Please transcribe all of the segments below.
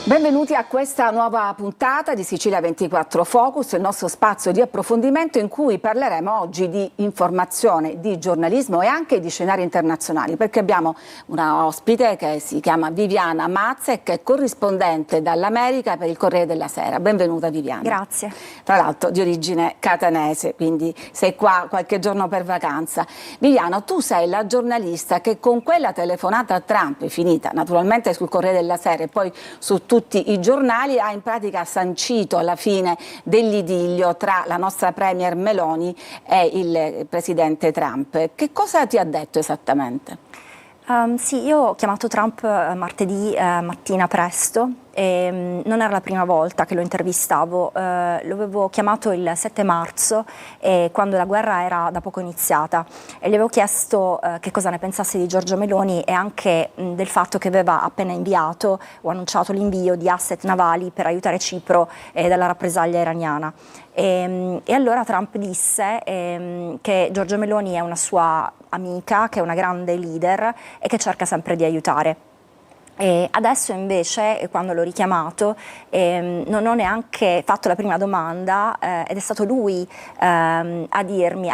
Benvenuti a questa nuova puntata di Sicilia 24 Focus, il nostro spazio di approfondimento in cui parleremo oggi di informazione, di giornalismo e anche di scenari internazionali, perché abbiamo una ospite che si chiama Viviana Mazza, che è corrispondente dall'America per il Corriere della Sera. Benvenuta Viviana. Grazie. Tra l'altro di origine catanese, quindi sei qua qualche giorno per vacanza. Viviana, tu sei la giornalista che con quella telefonata a Trump, finita naturalmente sul Corriere della Sera e poi su tutti i giornali, ha in pratica sancito la fine dell'idillio tra la nostra premier Meloni e il presidente Trump. Che cosa ti ha detto esattamente? Sì, io ho chiamato Trump martedì mattina presto e non era la prima volta che lo intervistavo, lo avevo chiamato il 7 marzo quando la guerra era da poco iniziata e gli avevo chiesto che cosa ne pensasse di Giorgia Meloni e anche del fatto che aveva appena inviato o annunciato l'invio di asset navali per aiutare Cipro dalla rappresaglia iraniana. E allora Trump disse che Giorgia Meloni è una sua amica, che è una grande leader e che cerca sempre di aiutare. E adesso invece, quando l'ho richiamato, non ho neanche fatto la prima domanda ed è stato lui a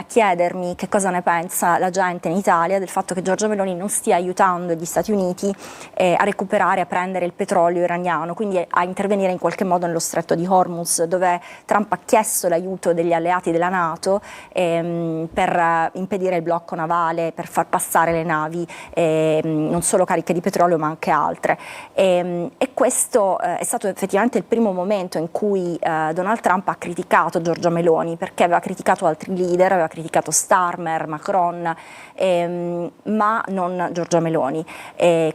chiedermi che cosa ne pensa la gente in Italia del fatto che Giorgia Meloni non stia aiutando gli Stati Uniti a recuperare, a prendere il petrolio iraniano, quindi a intervenire in qualche modo nello stretto di Hormuz, dove Trump ha chiesto l'aiuto degli alleati della NATO per impedire il blocco navale, per far passare le navi, non solo cariche di petrolio ma anche altre. E questo è stato effettivamente il primo momento in cui Donald Trump ha criticato Giorgia Meloni, perché aveva criticato altri leader, aveva criticato Starmer, Macron, ma non Giorgia Meloni.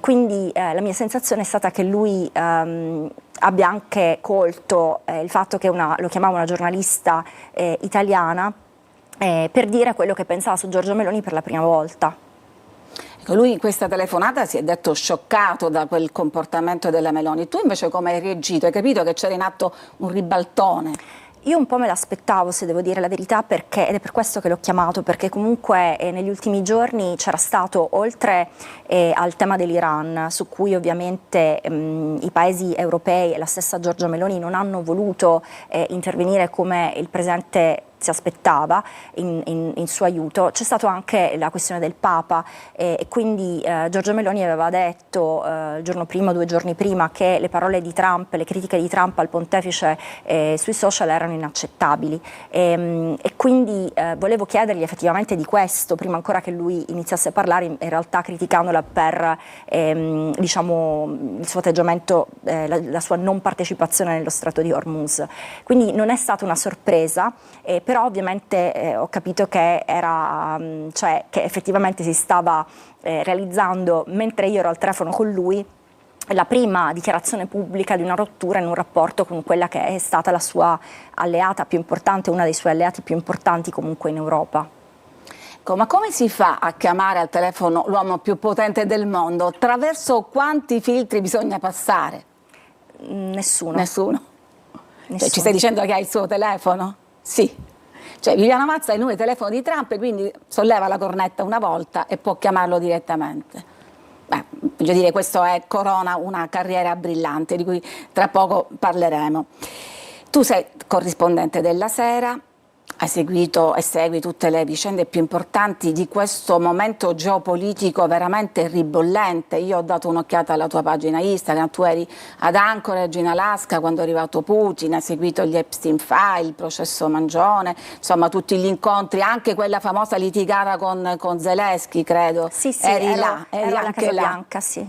Quindi la mia sensazione è stata che lui abbia anche colto il fatto che lo chiamava una giornalista italiana per dire quello che pensava su Giorgia Meloni per la prima volta. Lui in questa telefonata si è detto scioccato da quel comportamento della Meloni. Tu invece come hai reagito? Hai capito che c'era in atto un ribaltone? Io un po' me l'aspettavo, se devo dire la verità, ed è per questo che l'ho chiamato, perché comunque negli ultimi giorni c'era stato, oltre al tema dell'Iran, su cui ovviamente i paesi europei e la stessa Giorgia Meloni non hanno voluto intervenire come il presidente si aspettava in suo aiuto, c'è stata anche la questione del Papa e quindi Giorgia Meloni aveva detto il giorno prima, 2 giorni prima, che le parole di Trump, le critiche di Trump al pontefice sui social erano inaccettabili e quindi volevo chiedergli effettivamente di questo prima ancora che lui iniziasse a parlare, in realtà criticandola per diciamo, il suo atteggiamento, la sua non partecipazione nello stretto di Hormuz. Quindi non è stata una sorpresa, però ovviamente ho capito che che effettivamente si stava realizzando, mentre io ero al telefono con lui, la prima dichiarazione pubblica di una rottura in un rapporto con quella che è stata la sua alleata più importante, una dei suoi alleati più importanti comunque in Europa. Ma come si fa a chiamare al telefono l'uomo più potente del mondo? Attraverso quanti filtri bisogna passare? Nessuno. Nessuno? Cioè, ci stai dicendo che hai il suo telefono? Sì. Cioè Viviana Mazza ha il numero di telefono di Trump e quindi solleva la cornetta una volta e può chiamarlo direttamente. Beh, voglio dire, questo corona una carriera brillante di cui tra poco parleremo. Tu sei corrispondente della Sera, hai seguito e segui tutte le vicende più importanti di questo momento geopolitico veramente ribollente. Io ho dato un'occhiata alla tua pagina Instagram, tu eri ad Anchorage in Alaska quando è arrivato Putin, hai seguito gli Epstein File, il processo Mangione, insomma tutti gli incontri, anche quella famosa litigata con Zelensky, credo. Sì, eri là, ero alla Casa là. Bianca, sì.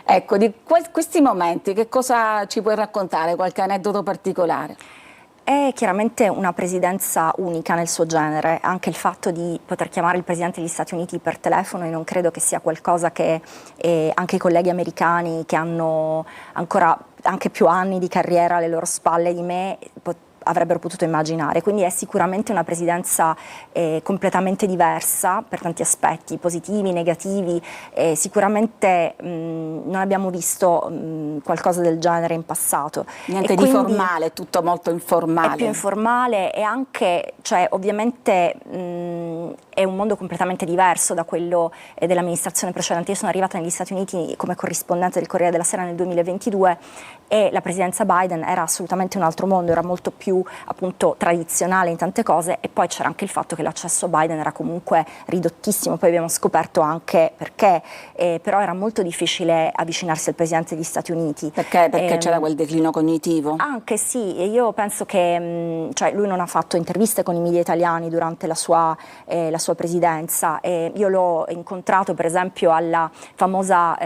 Ecco, di questi momenti che cosa ci puoi raccontare, qualche aneddoto particolare? È chiaramente una presidenza unica nel suo genere, anche il fatto di poter chiamare il Presidente degli Stati Uniti per telefono, io non credo che sia qualcosa che anche i colleghi americani che hanno ancora anche più anni di carriera alle loro spalle di me avrebbero potuto immaginare, quindi è sicuramente una presidenza completamente diversa per tanti aspetti, positivi, negativi, sicuramente non abbiamo visto qualcosa del genere in passato. Niente di formale, tutto molto informale. È più informale e anche, cioè ovviamente è un mondo completamente diverso da quello dell'amministrazione precedente. Io sono arrivata negli Stati Uniti come corrispondente del Corriere della Sera nel 2022 e la presidenza Biden era assolutamente un altro mondo, era molto più appunto tradizionale in tante cose, e poi c'era anche il fatto che l'accesso a Biden era comunque ridottissimo, poi abbiamo scoperto anche perché, però era molto difficile avvicinarsi al presidente degli Stati Uniti. Perché c'era quel declino cognitivo? Anche sì, e io penso che cioè lui non ha fatto interviste con i media italiani durante la sua presidenza, io l'ho incontrato per esempio alla famosa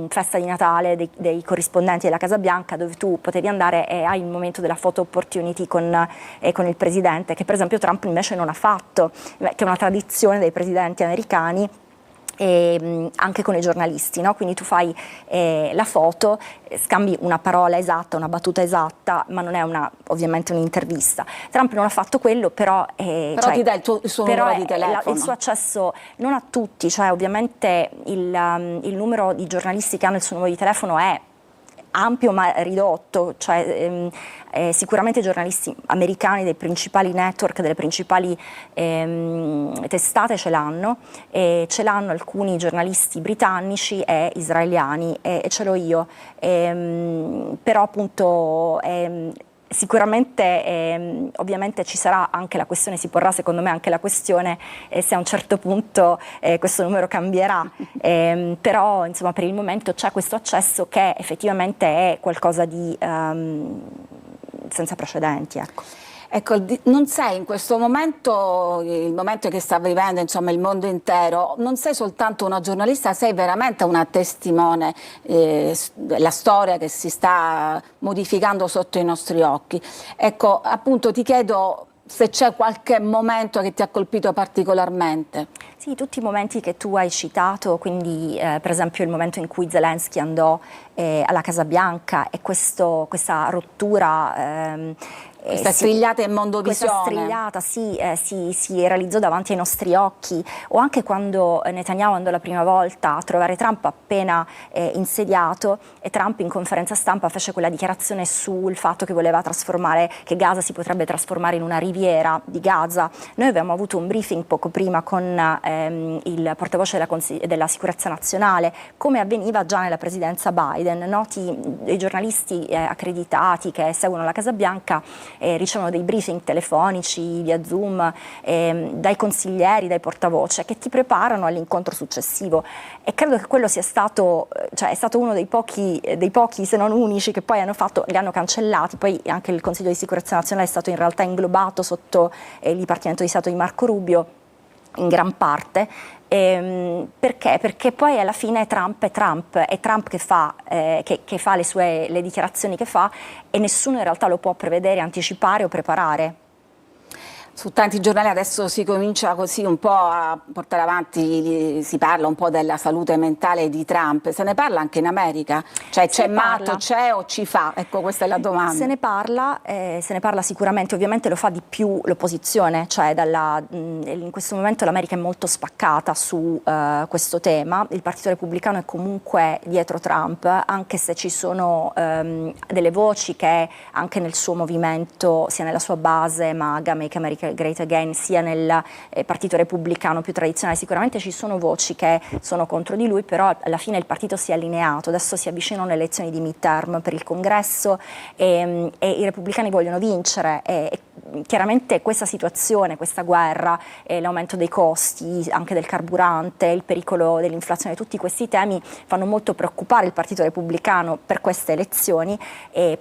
festa di Natale dei corrispondenti della Casa Bianca, dove tu potevi andare e hai il momento della photo opportunity con il presidente, che per esempio Trump invece non ha fatto, che è una tradizione dei presidenti americani. E anche con i giornalisti, no? Quindi tu fai la foto, scambi una parola esatta, una battuta esatta, ma non è ovviamente un'intervista. Trump non ha fatto quello, però cioè, ti dà il suo numero di telefono. Il suo accesso non a tutti, cioè ovviamente il numero di giornalisti che hanno il suo numero di telefono è ampio ma ridotto, cioè sicuramente i giornalisti americani dei principali network, delle principali testate ce l'hanno alcuni giornalisti britannici e israeliani e ce l'ho io, però appunto sicuramente ovviamente ci sarà anche la questione, si porrà secondo me anche la questione se a un certo punto questo numero cambierà, però insomma per il momento c'è questo accesso che effettivamente è qualcosa di senza precedenti, ecco. Ecco, non sei in questo momento, il momento che sta vivendo insomma il mondo intero, non sei soltanto una giornalista, sei veramente una testimone della storia che si sta modificando sotto i nostri occhi. Ecco, appunto ti chiedo se c'è qualche momento che ti ha colpito particolarmente. Sì, tutti i momenti che tu hai citato, quindi per esempio il momento in cui Zelensky andò alla Casa Bianca e questa rottura questa strigliata in Mondovisione. Questa strigliata si realizzò davanti ai nostri occhi, o anche quando Netanyahu andò la prima volta a trovare Trump appena insediato, e Trump in conferenza stampa fece quella dichiarazione sul fatto che voleva che Gaza si potrebbe trasformare in una riviera di Gaza. Noi avevamo avuto un briefing poco prima con il portavoce della sicurezza nazionale, come avveniva già nella presidenza Biden. Noti dei giornalisti accreditati che seguono la Casa Bianca ricevono dei briefing telefonici via Zoom dai consiglieri, dai portavoce che ti preparano all'incontro successivo, e credo che quello sia stato, cioè è stato uno dei pochi se non unici che poi li hanno cancellati. Poi anche il Consiglio di Sicurezza Nazionale è stato in realtà inglobato sotto il Dipartimento di Stato di Marco Rubio in gran parte. Perché? Perché poi alla fine Trump è Trump che fa le dichiarazioni che fa, e nessuno in realtà lo può prevedere, anticipare o preparare. Su tanti giornali adesso si comincia così un po' a portare avanti, si parla un po' della salute mentale di Trump, se ne parla anche in America? Cioè c'è matto, c'è o ci fa? Ecco, questa è la domanda. Se ne parla sicuramente, ovviamente lo fa di più l'opposizione, cioè in questo momento l'America è molto spaccata su questo tema, il Partito Repubblicano è comunque dietro Trump, anche se ci sono delle voci che anche nel suo movimento, sia nella sua base MAGA, Make America Great Again, sia nel partito repubblicano più tradizionale, sicuramente ci sono voci che sono contro di lui, però alla fine il partito si è allineato, adesso si avvicinano le elezioni di midterm per il congresso e i repubblicani vogliono vincere, e chiaramente questa situazione, questa guerra, l'aumento dei costi anche del carburante, il pericolo dell'inflazione, tutti questi temi fanno molto preoccupare il partito repubblicano per queste elezioni,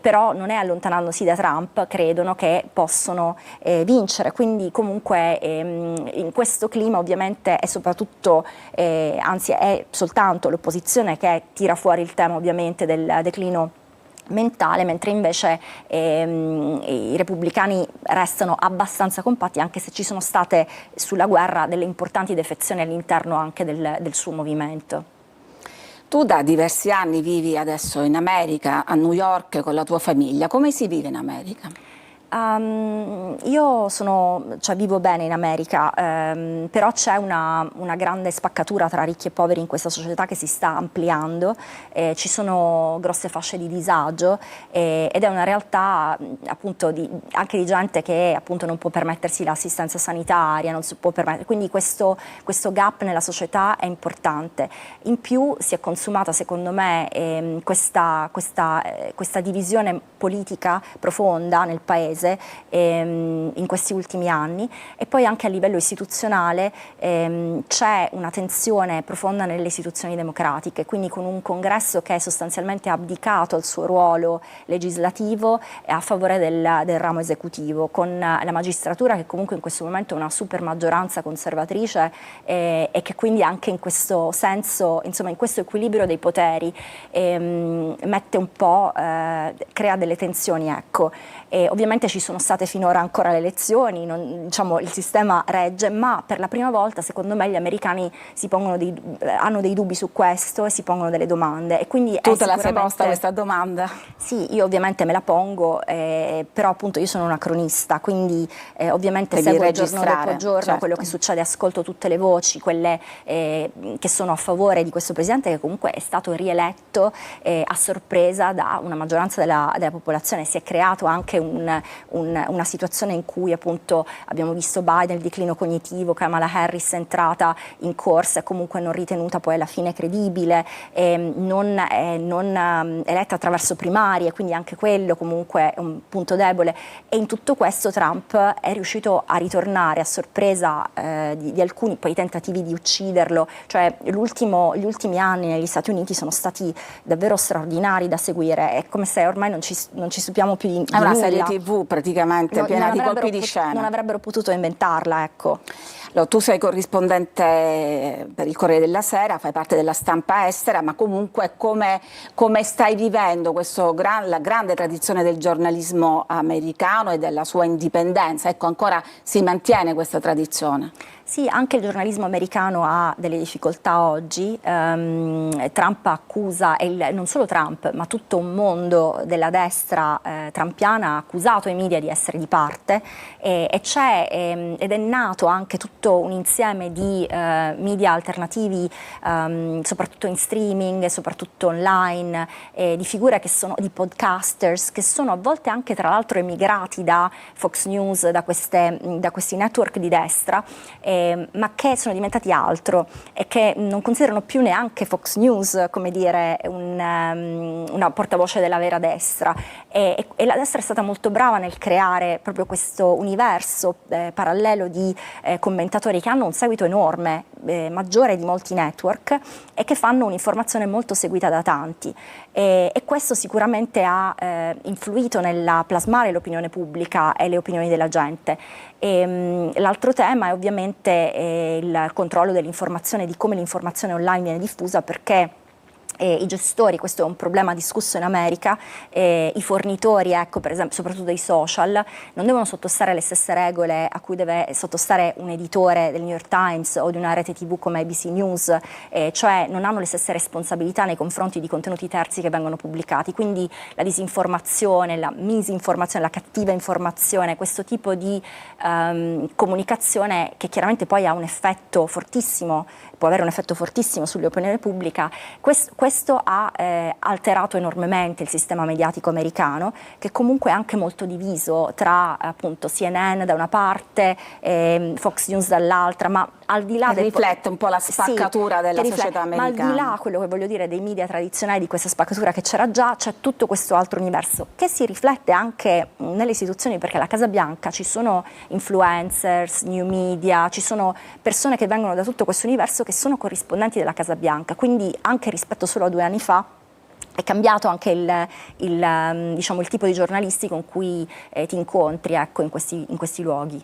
però non è allontanandosi da Trump, credono che possono vincere. Quindi comunque in questo clima ovviamente è soprattutto, anzi è soltanto l'opposizione che tira fuori il tema ovviamente del declino mentale, mentre invece i repubblicani restano abbastanza compatti, anche se ci sono state sulla guerra delle importanti defezioni all'interno anche del suo movimento. Tu da diversi anni vivi adesso in America, a New York, con la tua famiglia. Come si vive in America? Io vivo bene in America, però c'è una grande spaccatura tra ricchi e poveri in questa società che si sta ampliando, ci sono grosse fasce di disagio ed è una realtà appunto anche di gente che appunto non può permettersi l'assistenza sanitaria, non si può permettere, quindi questo gap nella società è importante. In più si è consumata secondo me questa divisione politica profonda nel paese in questi ultimi anni, e poi anche a livello istituzionale c'è una tensione profonda nelle istituzioni democratiche, quindi con un congresso che è sostanzialmente abdicato al suo ruolo legislativo a favore del ramo esecutivo, con la magistratura che comunque in questo momento è una super maggioranza conservatrice e che quindi anche in questo senso, insomma in questo equilibrio dei poteri mette un po', crea delle tensioni, ecco. E ovviamente ci sono state finora ancora le elezioni, diciamo, il sistema regge, ma per la prima volta secondo me gli americani hanno dei dubbi su questo e si pongono delle domande. E quindi tu te la sei posta questa domanda? Sì, io ovviamente me la pongo, però appunto io sono una cronista, quindi ovviamente devi seguo giorno dopo giorno certo. quello che succede, ascolto tutte le voci, quelle che sono a favore di questo presidente che comunque è stato rieletto a sorpresa da una maggioranza della popolazione. Si è creato anche una situazione in cui appunto abbiamo visto Biden, il declino cognitivo, Kamala Harris è entrata in corsa e comunque non ritenuta poi alla fine credibile, non eletta attraverso primarie, quindi anche quello comunque è un punto debole, e in tutto questo Trump è riuscito a ritornare a sorpresa di alcuni poi tentativi di ucciderlo, cioè gli ultimi anni negli Stati Uniti sono stati davvero straordinari da seguire, è come se ormai non ci stupiamo più di nulla. Serie TV praticamente piena di colpi di scena. Non avrebbero potuto inventarla, ecco. Allora, tu sei corrispondente per il Corriere della Sera, fai parte della stampa estera, ma comunque come stai vivendo la grande tradizione del giornalismo americano e della sua indipendenza? Ecco, ancora si mantiene questa tradizione? Sì, anche il giornalismo americano ha delle difficoltà oggi. Trump accusa, non solo Trump, ma tutto un mondo della destra trumpiana ha accusato i media di essere di parte ed è nato anche tutto un insieme di media alternativi, soprattutto in streaming, soprattutto online, di figure che sono di podcasters, che sono a volte anche tra l'altro emigrati da Fox News, da questi network di destra, ma che sono diventati altro e che non considerano più neanche Fox News, come dire, una portavoce della vera destra. E la destra è stata molto brava nel creare proprio questo universo parallelo di commentatori che hanno un seguito enorme, maggiore di molti network, e che fanno un'informazione molto seguita da tanti. E questo sicuramente ha influito nella plasmare l'opinione pubblica e le opinioni della gente. L'altro tema è ovviamente il controllo dell'informazione, di come l'informazione online viene diffusa, perché i gestori, questo è un problema discusso in America, i fornitori, ecco, per esempio, soprattutto dei social, non devono sottostare alle stesse regole a cui deve sottostare un editore del New York Times o di una rete TV come ABC News, cioè non hanno le stesse responsabilità nei confronti di contenuti terzi che vengono pubblicati. Quindi la disinformazione, la misinformazione, la cattiva informazione, questo tipo di comunicazione che chiaramente poi ha un effetto fortissimo, può avere un effetto fortissimo sull'opinione pubblica. Questo ha alterato enormemente il sistema mediatico americano, che comunque è anche molto diviso tra appunto CNN da una parte, Fox News dall'altra, ma al di là riflette un po' la spaccatura della società americana. Ma al di là, quello che voglio dire, dei media tradizionali, di questa spaccatura che c'era già, c'è tutto questo altro universo che si riflette anche nelle istituzioni, perché alla Casa Bianca ci sono influencers, new media, ci sono persone che vengono da tutto questo universo che sono corrispondenti della Casa Bianca, quindi anche rispetto solo a 2 anni fa è cambiato anche diciamo, il tipo di giornalisti con cui ti incontri, ecco, in questi luoghi.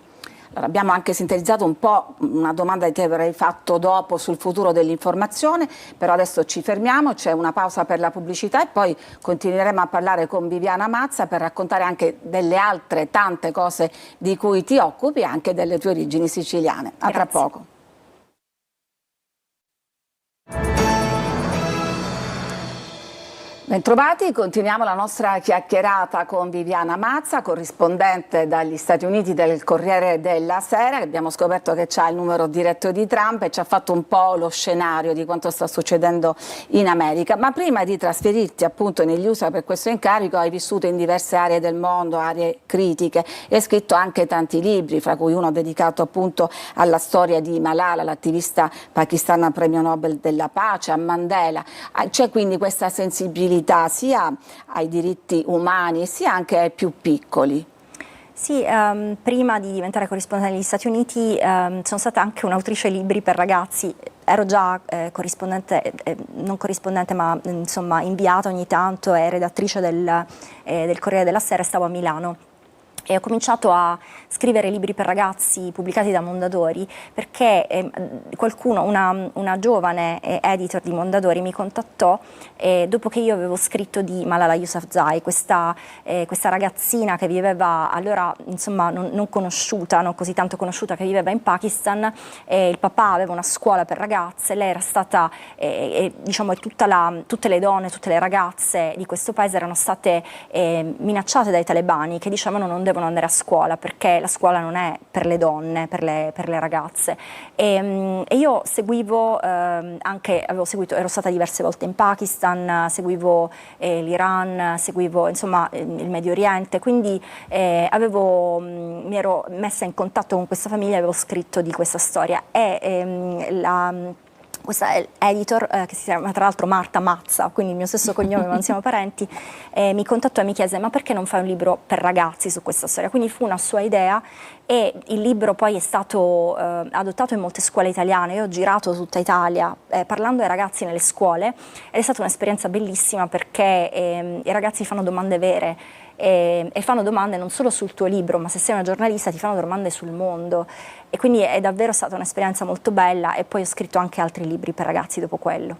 Allora, abbiamo anche sintetizzato un po' una domanda che ti avrei fatto dopo sul futuro dell'informazione, però adesso ci fermiamo, c'è una pausa per la pubblicità e poi continueremo a parlare con Viviana Mazza per raccontare anche delle altre tante cose di cui ti occupi e anche delle tue origini siciliane. A tra poco. Bentrovati, continuiamo la nostra chiacchierata con Viviana Mazza, corrispondente dagli Stati Uniti del Corriere della Sera. Abbiamo scoperto che c'ha il numero diretto di Trump e ci ha fatto un po' lo scenario di quanto sta succedendo in America. Ma prima di trasferirti appunto negli USA per questo incarico hai vissuto in diverse aree del mondo, aree critiche, e hai scritto anche tanti libri, fra cui uno dedicato appunto alla storia di Malala, l'attivista pakistana premio Nobel della pace, a Mandela. C'è quindi questa sensibilità sia ai diritti umani sia anche ai più piccoli. Sì, prima di diventare corrispondente negli Stati Uniti sono stata anche un'autrice di libri per ragazzi. Ero già corrispondente, non corrispondente ma insomma inviata ogni tanto e redattrice del Corriere della Sera, e stavo a Milano. E ho cominciato a scrivere libri per ragazzi pubblicati da Mondadori perché qualcuno, una giovane editor di Mondadori mi contattò dopo che io avevo scritto di Malala Yousafzai, questa ragazzina che viveva allora insomma non conosciuta, non così tanto conosciuta, che viveva in Pakistan. Il papà aveva una scuola per ragazze, lei era stata, diciamo tutte le donne, tutte le ragazze di questo paese erano state minacciate dai talebani che dicevano non devono andare a scuola perché la scuola non è per le donne, per le ragazze. E io seguivo ero stata diverse volte in Pakistan, seguivo l'Iran, seguivo insomma il Medio Oriente, quindi mi ero messa in contatto con questa famiglia e avevo scritto di questa storia. Questa editor, che si chiama tra l'altro Marta Mazza, quindi il mio stesso cognome, ma non siamo parenti, mi contattò e mi chiese: ma perché non fai un libro per ragazzi su questa storia? Quindi fu una sua idea e il libro poi è stato adottato in molte scuole italiane. Io ho girato tutta Italia parlando ai ragazzi nelle scuole ed è stata un'esperienza bellissima perché i ragazzi fanno domande vere. E fanno domande non solo sul tuo libro, ma se sei una giornalista ti fanno domande sul mondo, e quindi è davvero stata un'esperienza molto bella. E poi ho scritto anche altri libri per ragazzi dopo quello.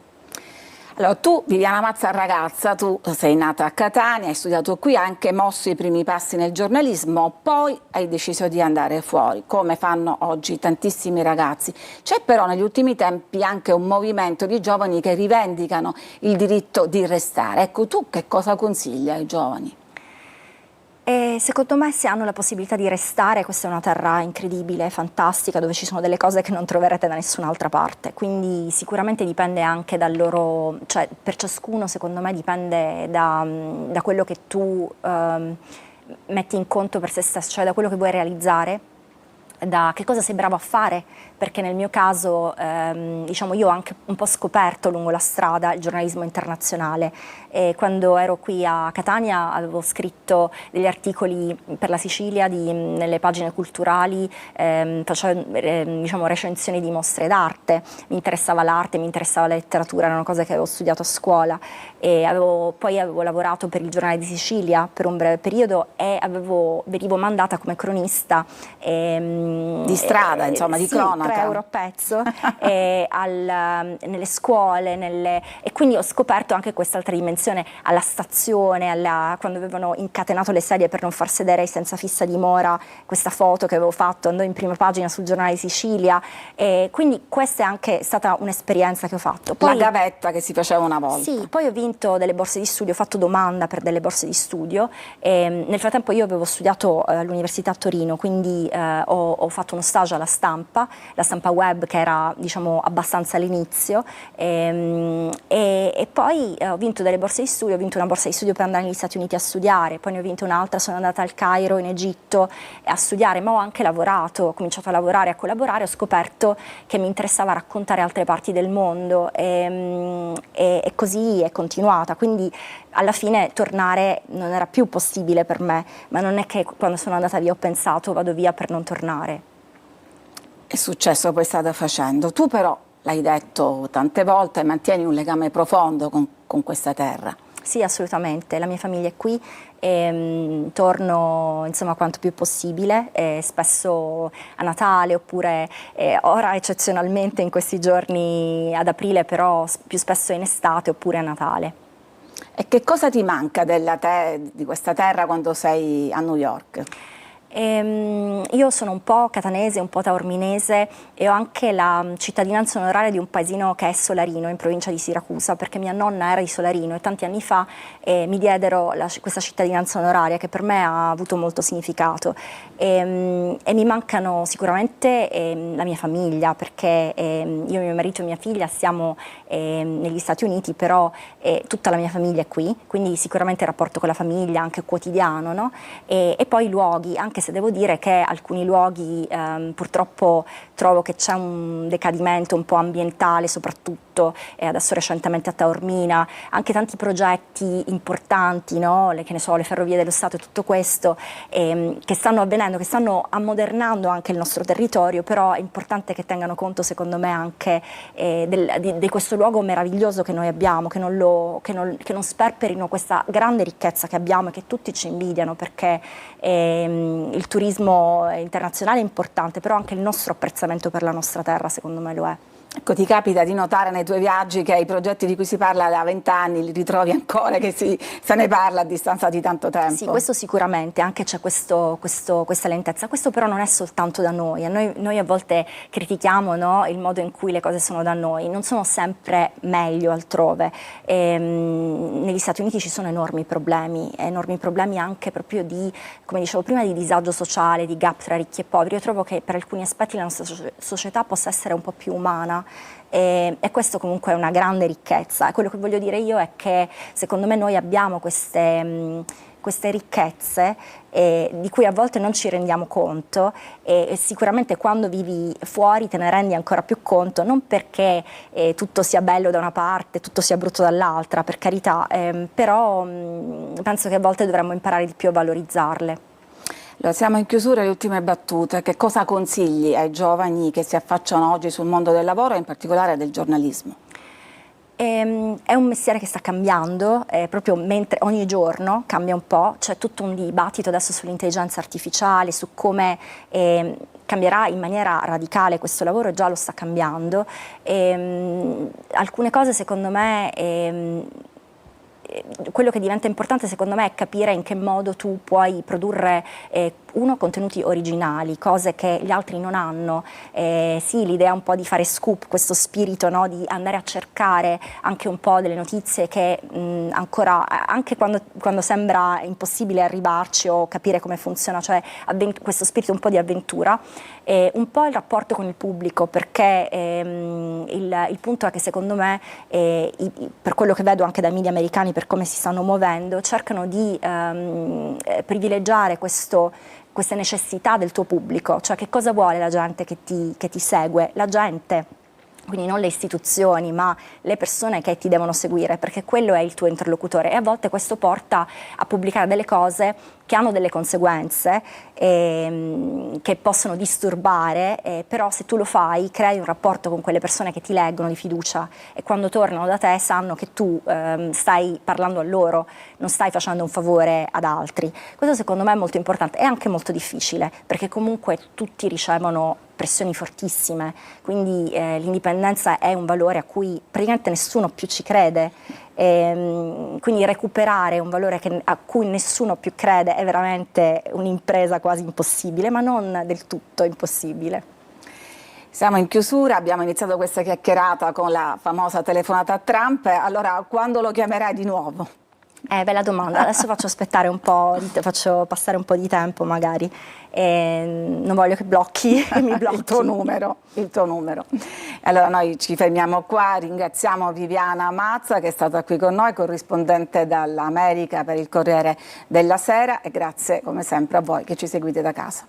Allora, tu, Viviana Mazza, ragazza, tu sei nata a Catania, hai studiato qui, hai anche mosso i primi passi nel giornalismo, poi hai deciso di andare fuori, come fanno oggi tantissimi ragazzi. C'è però negli ultimi tempi anche un movimento di giovani che rivendicano il diritto di restare. Ecco, tu che cosa consigli ai giovani? E secondo me, se hanno la possibilità di restare, questa è una terra incredibile, fantastica, dove ci sono delle cose che non troverete da nessun'altra parte. Quindi sicuramente dipende anche dal loro, cioè per ciascuno secondo me dipende da quello che tu metti in conto per se stesso, cioè da quello che vuoi realizzare, da che cosa sei bravo a fare, perché nel mio caso diciamo io ho anche un po' scoperto lungo la strada il giornalismo internazionale. E quando ero qui a Catania avevo scritto degli articoli per la Sicilia nelle pagine culturali, facevo diciamo recensioni di mostre d'arte, mi interessava l'arte, mi interessava la letteratura, erano cose che avevo studiato a scuola. E poi avevo lavorato per il Giornale di Sicilia per un breve periodo e venivo mandata come cronista di strada, insomma, di cronaca. 3 euro a pezzo nelle scuole, e quindi ho scoperto anche quest'altra dimensione alla stazione, quando avevano incatenato le sedie per non far sedere i senza fissa dimora. Questa foto che avevo fatto andò in prima pagina sul Giornale di Sicilia, e quindi questa è anche stata un'esperienza che ho fatto. Poi, la gavetta che si faceva una volta. Sì, poi ho vinto delle borse di studio, ho fatto domanda per delle borse di studio, e nel frattempo io avevo studiato all'Università a Torino, quindi ho fatto uno stage alla stampa, la stampa web, che era diciamo abbastanza all'inizio, e poi ho vinto delle borse di studio. Ho vinto una borsa di studio per andare negli Stati Uniti a studiare, poi ne ho vinto un'altra, sono andata al Cairo in Egitto a studiare, ma ho anche lavorato, ho cominciato a lavorare, a collaborare, ho scoperto che mi interessava raccontare altre parti del mondo, e così è continuata. Quindi alla fine tornare non era più possibile per me, ma non è che quando sono andata via ho pensato vado via per non tornare. È successo, poi state facendo. Tu però, l'hai detto tante volte, mantieni un legame profondo con questa terra. Sì, assolutamente, la mia famiglia è qui e torno insomma quanto più possibile, spesso a Natale, oppure ora eccezionalmente in questi giorni ad aprile, però più spesso in estate oppure a Natale. E che cosa ti manca di questa terra quando sei a New York? Io sono un po' catanese, un po' taorminese e ho anche la cittadinanza onoraria di un paesino che è Solarino, in provincia di Siracusa, perché mia nonna era di Solarino e tanti anni fa mi diedero questa cittadinanza onoraria che per me ha avuto molto significato. E mi mancano sicuramente la mia famiglia, perché io, mio marito e mia figlia siamo negli Stati Uniti, però tutta la mia famiglia è qui, quindi sicuramente il rapporto con la famiglia, anche quotidiano, no? E poi i luoghi, anche se devo dire che alcuni luoghi purtroppo trovo che c'è un decadimento un po' ambientale soprattutto, adesso recentemente a Taormina, anche tanti progetti importanti, no? Che ne so, le ferrovie dello Stato e tutto questo, che stanno avvenendo, che stanno ammodernando anche il nostro territorio, però è importante che tengano conto secondo me anche di questo luogo meraviglioso che noi abbiamo, che non sperperino questa grande ricchezza che abbiamo e che tutti ci invidiano, perché il turismo internazionale è importante, però anche il nostro apprezzamento per la nostra terra secondo me lo è. Ecco, ti capita di notare nei tuoi viaggi che i progetti di cui si parla da 20 anni li ritrovi ancora, che se ne parla a distanza di tanto tempo? Sì, questo sicuramente, anche c'è questa lentezza. Questo però non è soltanto da noi. Noi a volte critichiamo, no, il modo in cui le cose sono da noi, non sono sempre meglio altrove. Negli Stati Uniti ci sono enormi problemi anche proprio di, come dicevo prima, di disagio sociale, di gap tra ricchi e poveri. Io trovo che per alcuni aspetti la nostra società possa essere un po' più umana. E questo comunque è una grande ricchezza. Quello che voglio dire io è che secondo me noi abbiamo queste ricchezze di cui a volte non ci rendiamo conto, e sicuramente quando vivi fuori te ne rendi ancora più conto, non perché tutto sia bello da una parte, tutto sia brutto dall'altra, per carità, però penso che a volte dovremmo imparare di più a valorizzarle. Allora, siamo in chiusura, le ultime battute. Che cosa consigli ai giovani che si affacciano oggi sul mondo del lavoro e in particolare del giornalismo? È un mestiere che sta cambiando, proprio mentre ogni giorno cambia un po', c'è tutto un dibattito adesso sull'intelligenza artificiale, su come cambierà in maniera radicale questo lavoro, già lo sta cambiando. Alcune cose secondo me quello che diventa importante secondo me è capire in che modo tu puoi produrre contenuti originali, cose che gli altri non hanno. Sì, l'idea un po' di fare scoop, questo spirito, no, di andare a cercare anche un po' delle notizie che ancora, anche quando sembra impossibile arrivarci o capire come funziona, cioè questo spirito un po' di avventura, un po' il rapporto con il pubblico, perché il punto è che secondo me, per quello che vedo anche dai media americani, per come si stanno muovendo, cercano di privilegiare queste necessità del tuo pubblico, cioè che cosa vuole la gente che ti segue, la gente, quindi non le istituzioni, ma le persone che ti devono seguire, perché quello è il tuo interlocutore, e a volte questo porta a pubblicare delle cose che hanno delle conseguenze, che possono disturbare, però se tu lo fai crei un rapporto con quelle persone che ti leggono di fiducia, e quando tornano da te sanno che tu stai parlando a loro, non stai facendo un favore ad altri. Questo secondo me è molto importante, è anche molto difficile, perché comunque tutti ricevono pressioni fortissime, quindi l'indipendenza è un valore a cui praticamente nessuno più ci crede, quindi recuperare un valore a cui nessuno più crede è veramente un'impresa quasi impossibile, ma non del tutto impossibile. Siamo in chiusura, abbiamo iniziato questa chiacchierata con la famosa telefonata a Trump, allora quando lo chiamerai di nuovo? Bella domanda, adesso faccio aspettare un po', faccio passare un po' di tempo magari, non voglio che mi blocchi. il tuo numero. Allora noi ci fermiamo qua, ringraziamo Viviana Mazza che è stata qui con noi, corrispondente dall'America per il Corriere della Sera, e grazie come sempre a voi che ci seguite da casa.